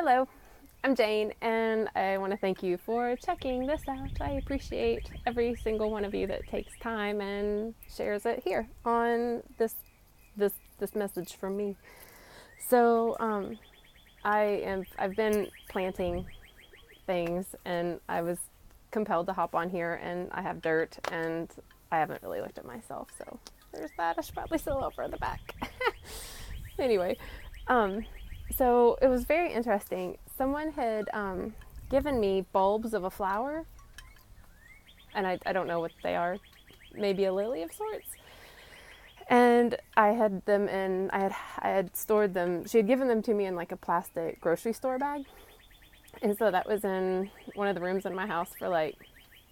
Hello, I'm Jane, and I want to thank you for checking this out. I appreciate every single one of you that takes time and shares it here on this message from me. So, I've been planting things, and I was compelled to hop on here, and I have dirt, and I haven't really looked at myself, so there's that. I should probably sit a little further back. Anyway, so it was very interesting. Someone had given me bulbs of a flower, and I don't know what they are, maybe a lily of sorts. And I had them in, I had stored them, she had given them to me in like a plastic grocery store bag. And so that was in one of the rooms in my house for like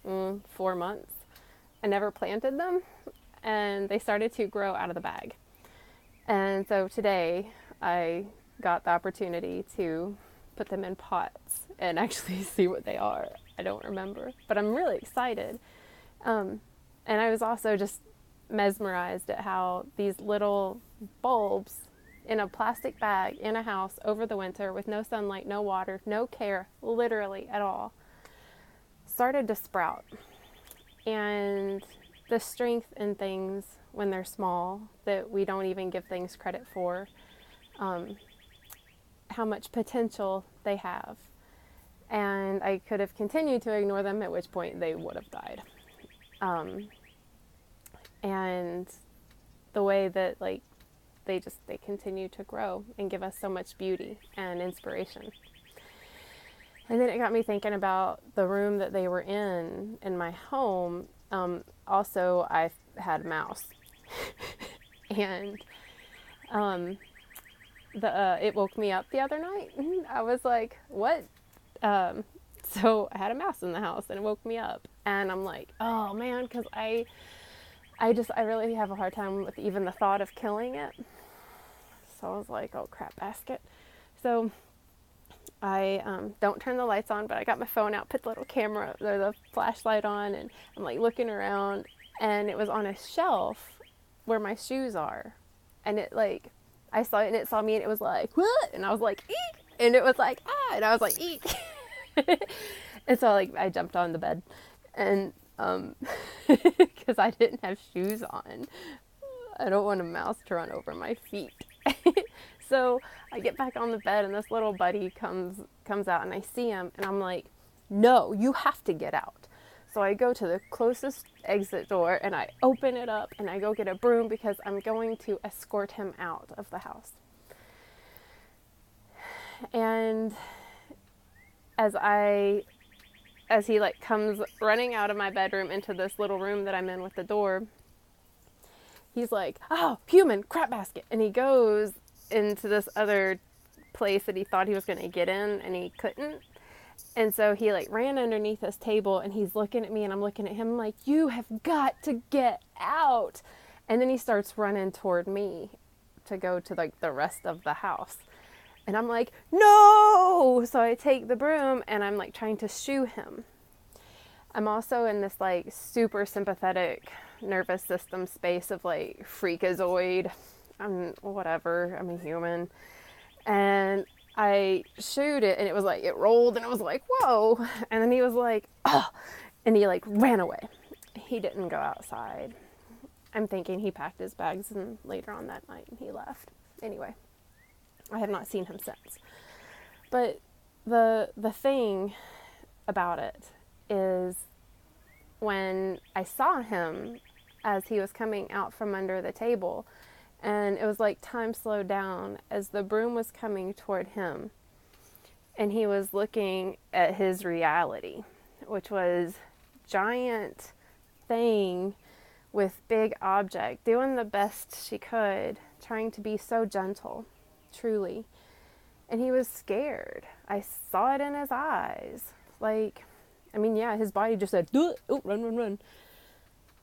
4 months. I never planted them, and they started to grow out of the bag. And so today I got the opportunity to put them in pots and actually see what they are. I don't remember, but I'm really excited. And I was also just mesmerized at how these little bulbs in a plastic bag in a house over the winter with no sunlight, no water, no care, literally at all, started to sprout. And the strength in things when they're small that we don't even give things credit for, how much potential they have. And I could have continued to ignore them, at which point they would have died. And the way that they continue to grow and give us so much beauty and inspiration. And then it got me thinking about the room that they were in my home. Also, I had a mouse. And it woke me up the other night. I was like, what? So I had a mouse in the house, and it woke me up. And I'm like, oh man, because I really have a hard time with even the thought of killing it. So I was like, oh crap basket. So I don't turn the lights on, but I got my phone out, put the little camera or the flashlight on, and I'm like looking around, and it was on a shelf where my shoes are. And it I saw it, and it saw me, and it was like, what? And I was like, eek! And it was like, ah! And I was like, eek! And so I jumped on the bed, and because I didn't have shoes on. I don't want a mouse to run over my feet. So I get back on the bed, and this little buddy comes out, and I see him, and I'm like, no, you have to get out. So I go to the closest exit door, and I open it up, and I go get a broom because I'm going to escort him out of the house. And as he comes running out of my bedroom into this little room that I'm in with the door, he's like, oh, human, crap basket. And he goes into this other place that he thought he was going to get in, and he couldn't. And so he ran underneath this table, and he's looking at me, and I'm looking at him like, you have got to get out. And then he starts running toward me to go to the rest of the house. And I'm like, no! So I take the broom, and I'm trying to shoo him. I'm also in this super sympathetic nervous system space of freakazoid. I'm a human. And I shooed it, and it was it rolled, and it was like, whoa. And then he was like, oh, and he ran away. He didn't go outside. I'm thinking he packed his bags, and later on that night he left. Anyway, I have not seen him since. But the thing about it is, when I saw him as he was coming out from under the table, and it was time slowed down as the broom was coming toward him, and he was looking at his reality, which was giant thing with big object, doing the best she could, trying to be so gentle, truly. And he was scared. I saw it in his eyes. His body just said, oh, run, run, run.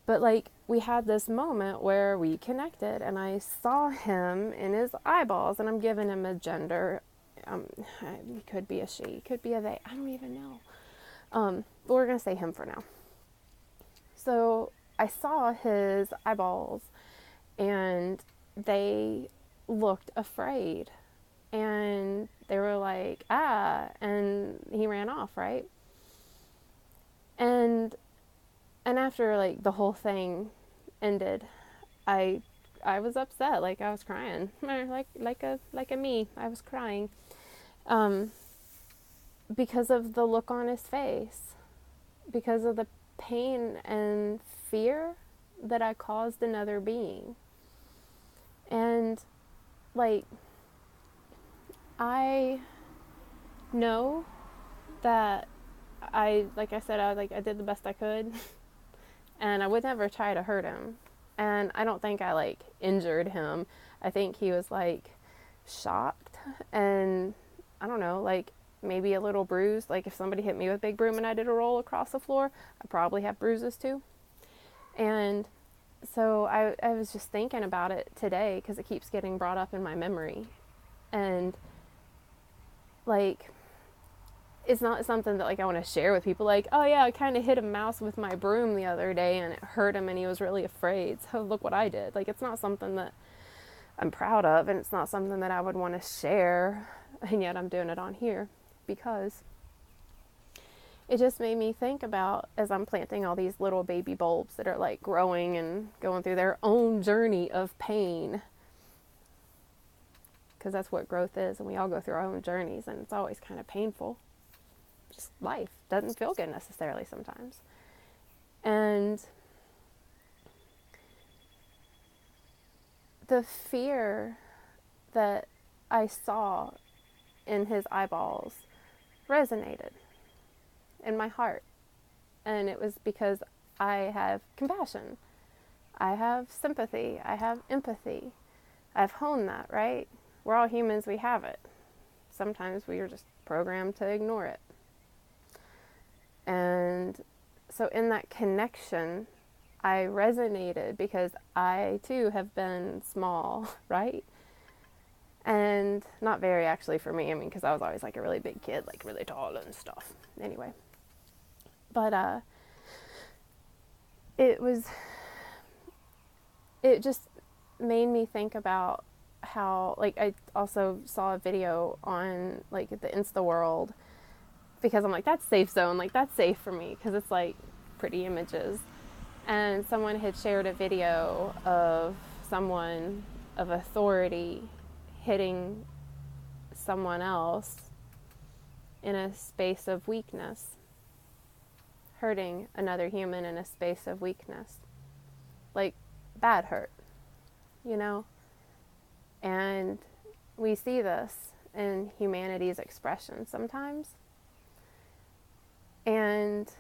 But we had this moment where we connected, and I saw him in his eyeballs, and I'm giving him a gender. He could be a she, could be a they. I don't even know. But we're going to say him for now. So I saw his eyeballs, and they looked afraid. And they were like, ah, and he ran off, right? And after like the whole thing ended, I was upset, like I was crying, like a me, I was crying, because of the look on his face, because of the pain and fear that I caused another being. And like, I know that like I said, I did the best I could, and I would never try to hurt him. And I don't think I like injured him. I think he was like shocked, and I don't know, like maybe a little bruised. Like if somebody hit me with a big broom and I did a roll across the floor, I probably have bruises too. And so I was just thinking about it today because it keeps getting brought up in my memory. And like, it's not something that like I want to share with people, like, oh yeah, I kind of hit a mouse with my broom the other day and it hurt him and he was really afraid, so look what I did. Like, it's not something that I'm proud of, and it's not something that I would want to share, and yet I'm doing it on here because it just made me think about, as I'm planting all these little baby bulbs that are like growing and going through their own journey of pain, because that's what growth is, and we all go through our own journeys, and it's always kind of painful. Just life doesn't feel good necessarily sometimes. And the fear that I saw in his eyeballs resonated in my heart. And it was because I have compassion, I have sympathy, I have empathy. I've honed that, right? We're all humans, we have it. Sometimes we are just programmed to ignore it. And so in that connection, I resonated because I too have been small, right? And not very actually for me, I mean, because I was always like a really big kid, like really tall and stuff. Anyway. But it just made me think about how, like, I also saw a video on like the Insta world, because I'm like, that's safe zone, like that's safe for me because it's like pretty images. And someone had shared a video of someone of authority hitting someone else in a space of weakness, hurting another human in a space of weakness, like bad hurt, you know? And we see this in humanity's expression sometimes. And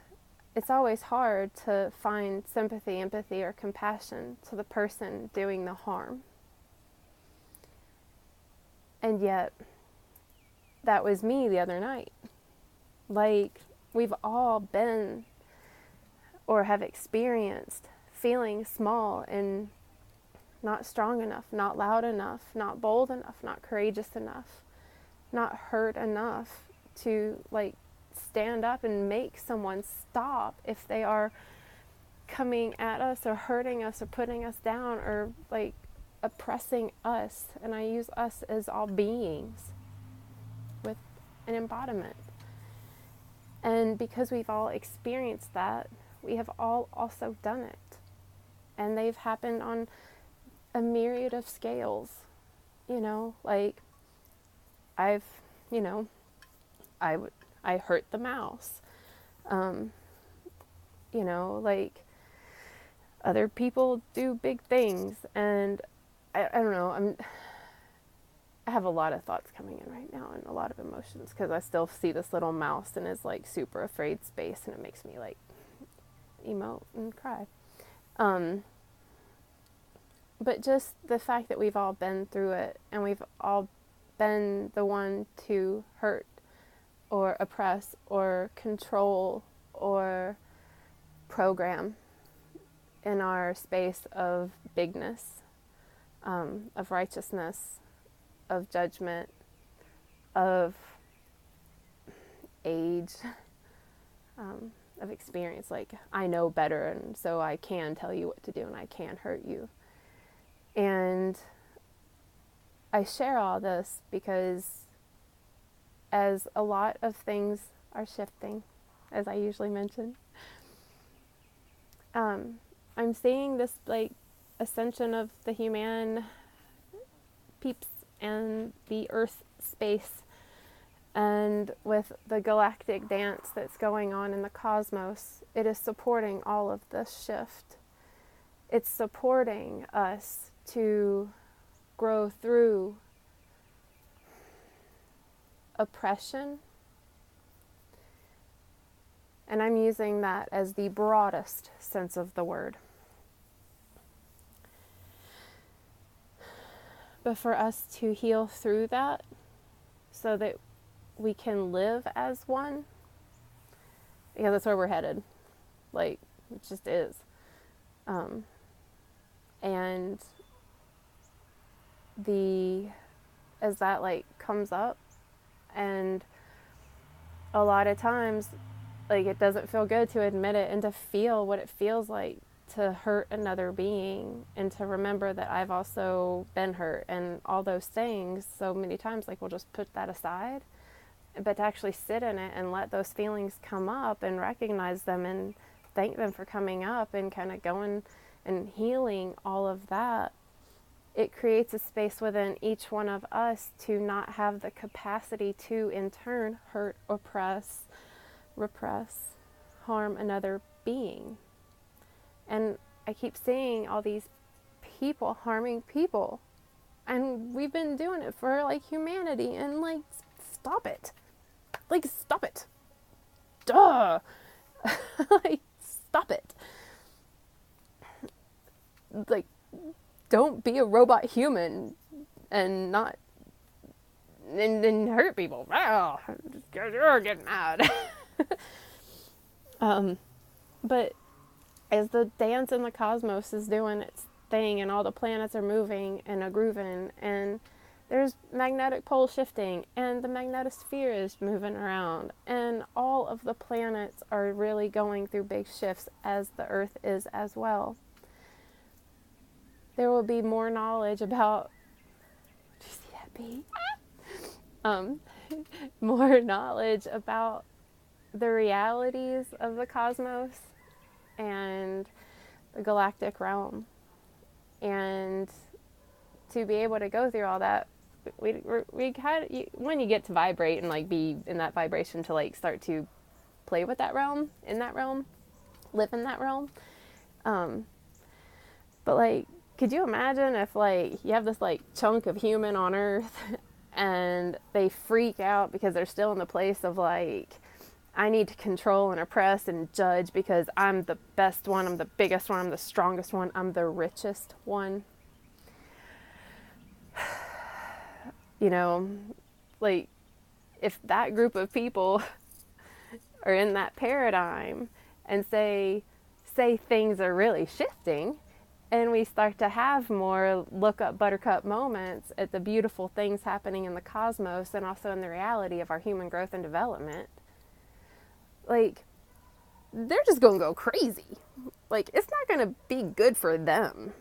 it's always hard to find sympathy, empathy, or compassion to the person doing the harm. And yet, that was me the other night. Like, we've all been or have experienced feeling small and not strong enough, not loud enough, not bold enough, not courageous enough, not hurt enough to like stand up and make someone stop if they are coming at us or hurting us or putting us down or like oppressing us. And I use us as all beings with an embodiment. And because we've all experienced that, we have all also done it. And they've happened on a myriad of scales, you know, like I hurt the mouse, you know, like other people do big things, and I don't know, I have a lot of thoughts coming in right now and a lot of emotions because I still see this little mouse in his like super afraid space, and it makes me like emote and cry. But just the fact that we've all been through it, and we've all been the one to hurt or oppress or control or program in our space of bigness, of righteousness, of judgment, of age, of experience. Like, I know better, and so I can tell you what to do, and I can hurt you. And I share all this because as a lot of things are shifting, as I usually mention. I'm seeing this like ascension of the human peeps and the earth space, and with the galactic dance that's going on in the cosmos, it is supporting all of this shift. It's supporting us to grow through oppression. And I'm using that as the broadest sense of the word. But for us to heal through that so that we can live as one, because that's where we're headed. Like, it just is. And as that like comes up, and a lot of times, like, it doesn't feel good to admit it and to feel what it feels like to hurt another being, and to remember that I've also been hurt and all those things. So many times, like, we'll just put that aside, but to actually sit in it and let those feelings come up and recognize them and thank them for coming up and kind of going and healing all of that, it creates a space within each one of us to not have the capacity to in turn hurt, oppress, repress, harm another being. And I keep seeing all these people harming people, and we've been doing it for like humanity, and like, stop it. Like, stop it. Duh. Like, stop it. Like, don't be a robot human and not and hurt people. Wow, you're getting mad. But as the dance in the cosmos is doing its thing, and all the planets are moving and a grooving, and there's magnetic pole shifting, and the magnetosphere is moving around, and all of the planets are really going through big shifts, as the Earth is as well. There will be more knowledge about, did you see that bee? More knowledge about the realities of the cosmos and the galactic realm. And to be able to go through all that, we had, when you get to vibrate and like be in that vibration, to like start to play with that realm, in that realm, live in that realm. But like, could you imagine if like you have this like chunk of human on Earth and they freak out because they're still in the place of like, I need to control and oppress and judge because I'm the best one, I'm the biggest one, I'm the strongest one, I'm the richest one. You know, like, if that group of people are in that paradigm and say things are really shifting, and we start to have more look up buttercup moments at the beautiful things happening in the cosmos and also in the reality of our human growth and development, like, they're just gonna go crazy. Like, it's not gonna be good for them.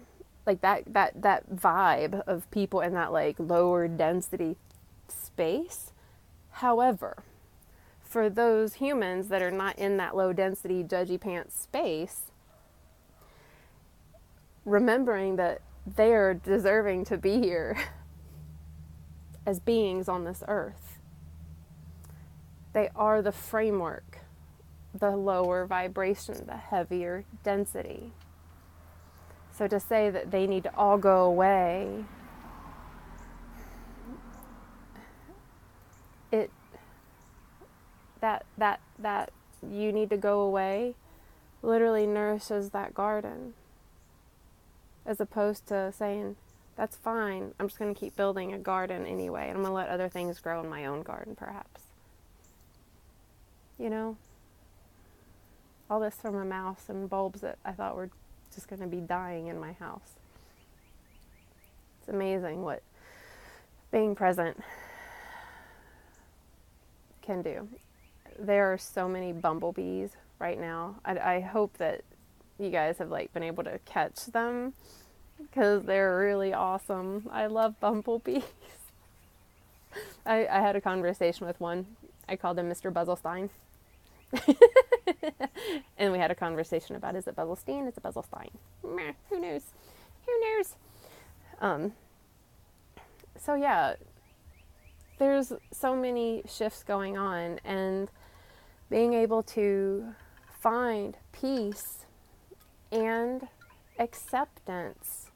Like, that vibe of people in that like lower density space. However, for those humans that are not in that low density judgy pants space, remembering that they are deserving to be here as beings on this earth. They are the framework, the lower vibration, the heavier density. So to say that they need to all go away, that you need to go away literally nourishes that garden. As opposed to saying, that's fine, I'm just going to keep building a garden anyway, and I'm going to let other things grow in my own garden, perhaps. You know? All this from a mouse and bulbs that I thought were just going to be dying in my house. It's amazing what being present can do. There are so many bumblebees right now. I hope that you guys have like been able to catch them, because they're really awesome. I love bumblebees. I had a conversation with one. I called him Mr. Buzzlestein. And we had a conversation about, is it Buzzlestein? Is it Buzzlestein? Meh, who knows? Who knows? So yeah, there's so many shifts going on, and being able to find peace and acceptance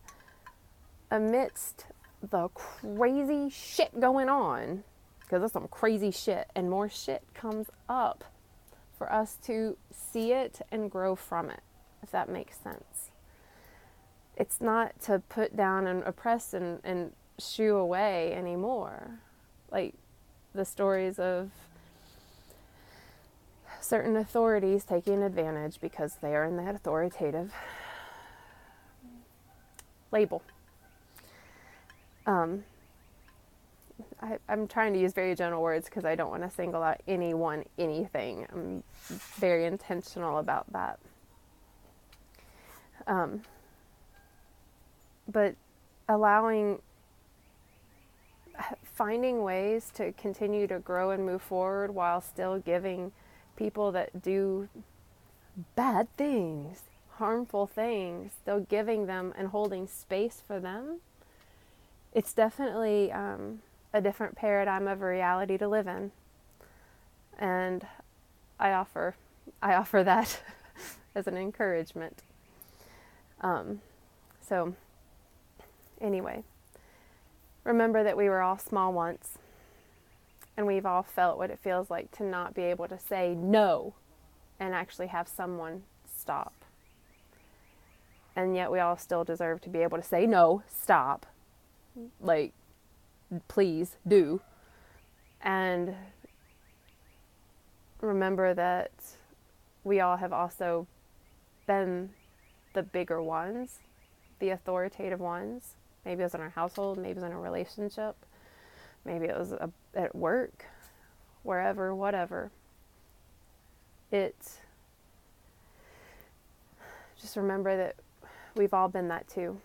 amidst the crazy shit going on, because there's some crazy shit, and more shit comes up, for us to see it and grow from it, if that makes sense. It's not to put down and oppress and shoo away anymore. Like the stories of certain authorities taking advantage because they are in that authoritative label. I'm trying to use very general words because I don't want to single out anyone, anything. I'm very intentional about that. But finding ways to continue to grow and move forward while still giving people that do bad things, harmful things, still giving them and holding space for them. It's definitely a different paradigm of reality to live in. And I offer that as an encouragement. So anyway, remember that we were all small once, and we've all felt what it feels like to not be able to say no and actually have someone stop. And yet we all still deserve to be able to say no, stop, like, please do. And remember that we all have also been the bigger ones, the authoritative ones. Maybe it was in our household, maybe it was in a relationship, maybe it was at work, wherever, whatever. Just remember that we've all been that too.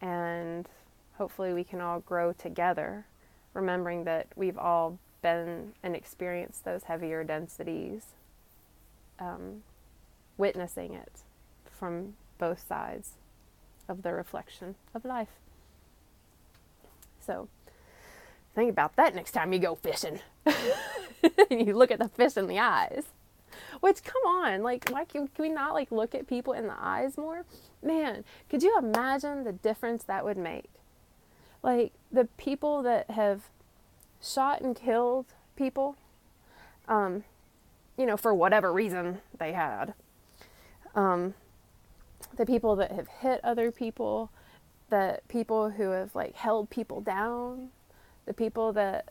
And hopefully we can all grow together, remembering that we've all been and experienced those heavier densities, witnessing it from both sides of the reflection of life. So think about that next time you go fishing. You look at the fish in the eyes. Which, come on, can we not look at people in the eyes more? Man, could you imagine the difference that would make? Like the people that have shot and killed people, for whatever reason they had. The people that have hit other people, the people who have held people down, the people that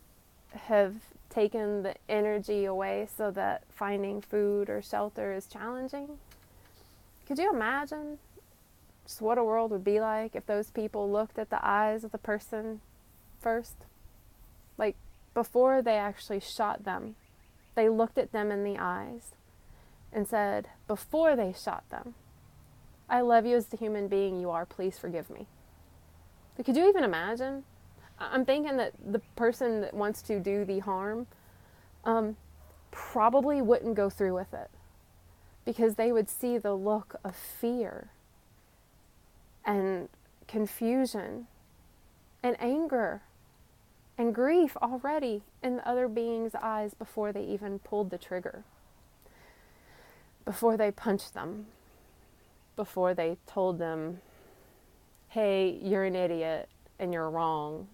have taken the energy away so that finding food or shelter is challenging. Could you imagine just what a world would be like if those people looked at the eyes of the person first? Before they actually shot them, they looked at them in the eyes and said, before they shot them, I love you as the human being you are, please forgive me. Could you even imagine? I'm thinking that the person that wants to do the harm probably wouldn't go through with it, because they would see the look of fear and confusion and anger and grief already in the other being's eyes before they even pulled the trigger, before they punched them, before they told them, hey, you're an idiot and you're wrong.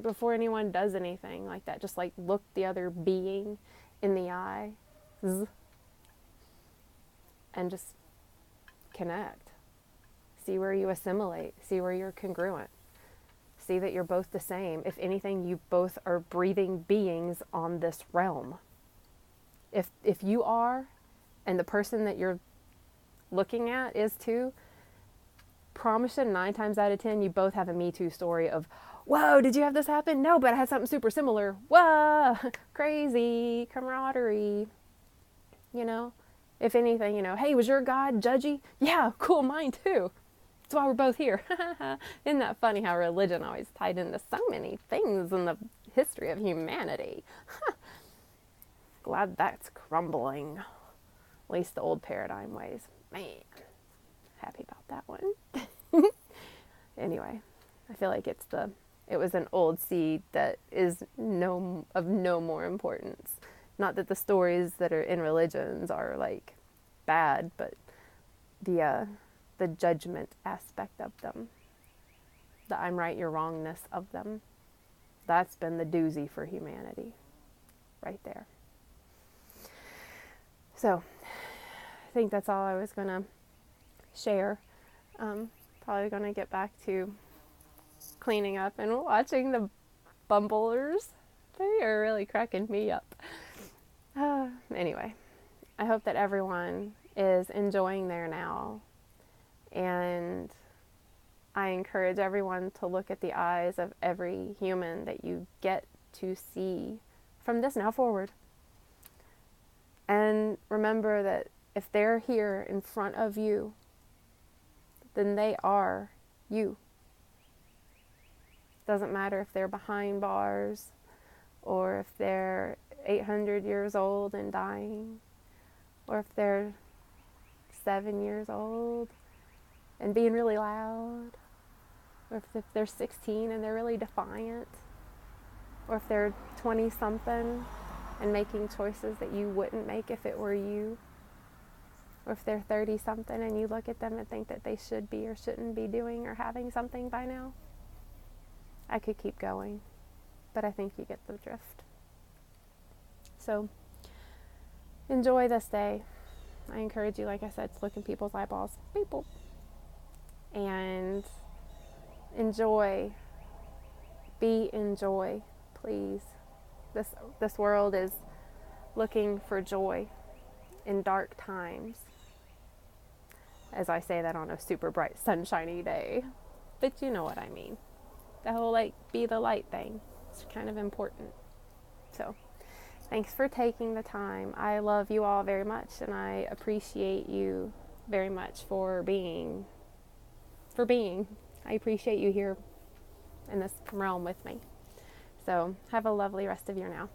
Before anyone does anything like that, just look the other being in the eye and just connect. See where you assimilate. See where you're congruent. See that you're both the same. If anything, you both are breathing beings on this realm. If you are, and the person that you're looking at is too, promise you 9 times out of 10, you both have a Me Too story of, whoa, did you have this happen? No, but I had something super similar. Whoa, crazy, camaraderie. If anything, hey, was your God judgy? Yeah, cool, mine too. That's why we're both here. Isn't that funny how religion always tied into so many things in the history of humanity? Glad that's crumbling. At least the old paradigm ways. Man, happy about that one. Anyway, I feel like it was an old seed that is of no more importance. Not that the stories that are in religions are like bad, but the judgment aspect of them, the I'm right, you're wrongness of them, that's been the doozy for humanity right there. So I think that's all I was going to share. Probably going to get back to cleaning up and watching the bumblers. They are really cracking me up. Anyway, I hope that everyone is enjoying their now, and I encourage everyone to look at the eyes of every human that you get to see from this now forward. And remember that if they're here in front of you, then they are you. Doesn't matter if they're behind bars or if they're 800 years old and dying, or if they're 7 years old and being really loud, or if they're 16 and they're really defiant, or if they're 20-something and making choices that you wouldn't make if it were you, or if they're 30-something and you look at them and think that they should be or shouldn't be doing or having something by now. I could keep going, but I think you get the drift. So enjoy this day. I encourage you, like I said, to look in people's eyeballs, and enjoy. Be in joy, please. This world is looking for joy in dark times. As I say that on a super bright, sunshiny day. But you know what I mean. The whole be the light thing. It's kind of important. So, thanks for taking the time. I love you all very much, and I appreciate you very much for being. I appreciate you here in this realm with me. So, have a lovely rest of your now.